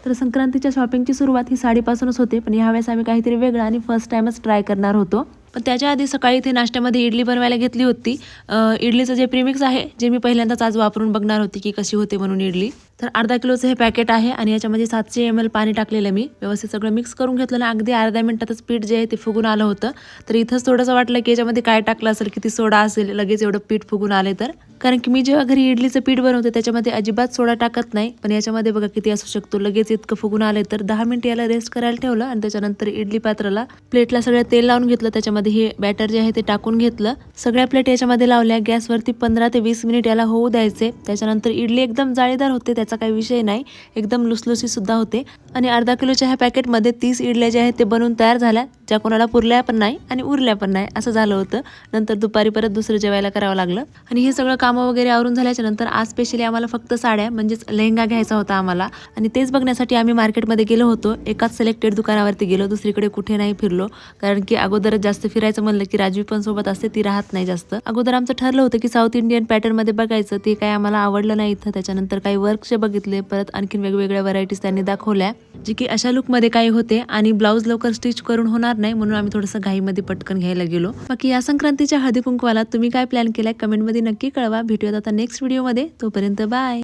तर संक्रांतीच्या शॉपिंगची सुरुवात ही साडीपासूनच होते, पण यावेळेस आम्ही काहीतरी वेगळं आणि फर्स्ट टाइमच ट्राय करणार होतो. पण त्याच्या आधी सकाळी इथे नाश्त्यामध्ये इडली बनवायला घेतली होती. इडलीचं जे प्रीमिक्स आहे, जे मी पहिल्यांदाच आज वापरून बघणार होती की कशी होते म्हणून इडली. तर अर्धा किलोचं हे पॅकेट आहे आणि याच्यामध्ये 700 ml पाणी टाकलेलं मी. व्यवस्थित सगळं मिक्स करून घेतलं ना अगदी अर्ध्या मिनिटातच पीठ जे आहे ते फुगून आलं होतं. तर इथंच थोडंसं वाटलं की याच्यामध्ये काय टाकलं असेल, किती सोडा असेल, लगेच एवढं पीठ फुगून आले तर. कारण की मी जेव्हा घरी इडलीचं पीठ बनवते त्याच्यामध्ये अजिबात सोडा टाकत नाही, पण याच्यामध्ये बघा किती असू शकतो. लगेच इतकं फुगून आले तर 10 मिनिट याला रेस्ट करायला ठेवलं आणि त्याच्यानंतर इडली पात्राला प्लेटला सगळं तेल लावून घेतलं. त्याच्यामध्ये हे बॅटर जे आहे ते टाकून घेतलं. सगळ्या प्लेट याच्यामध्ये लावल्या. गॅसवरती 15 ते 20 मिनिट याला होऊ द्यायचे. त्याच्यानंतर इडली एकदम जाळीदार होते, त्याचा काही विषय नाही, एकदम लुसलुसी सुद्धा होते. आणि अर्धा किलोच्या ह्या पॅकेटमध्ये 30 इडल्या ज्या आहेत ते बनवून तयार झाल्या, ज्या कोणाला पुरल्या पण नाही आणि उरल्या पण नाही असं झालं होतं. नंतर दुपारी परत दुसरं जेवायला करावं लागलं. आणि हे सगळं कामं वगैरे आवरून झाल्याच्या नंतर आज स्पेशली आम्हाला फक्त साड्या म्हणजेच लेहंगा घ्यायचा होता आम्हाला. आणि तेच बघण्यासाठी आम्ही मार्केटमध्ये गेलो होतो. एकाच सिलेक्टेड दुकानावरती गेलो, दुसरीकडे कुठे नाही फिरलो. कारण की अगोदरच जास्त फिरायचं म्हणलं की राजवी पण सोबत असते, ती राहत नाही जास्त. अगोदर आमचं ठरलं होतं की साऊथ इंडियन पॅटर्नमध्ये बघायचं, ते काय आम्हाला आवडलं नाही इथं. त्याच्यानंतर काही वर्कचे बघितले, परत आणखीन वेगवेगळ्या व्हरायटीज त्यांनी दाखवल्या, जे की अशा लुकमध्ये काही होते आणि ब्लाऊज लवकर स्टिच करून होणार नाही, म्हणून आम्ही थोडंसं घाईमध्ये पटकन घ्यायला गेलो. बाकी या संक्रांतीच्या हळदी कुंकवाला तुम्ही काय प्लॅन केलाय कमेंटमध्ये नक्की कळवा. भेटूयात आता नेक्स्ट व्हिडिओमध्ये. तोपर्यंत बाय.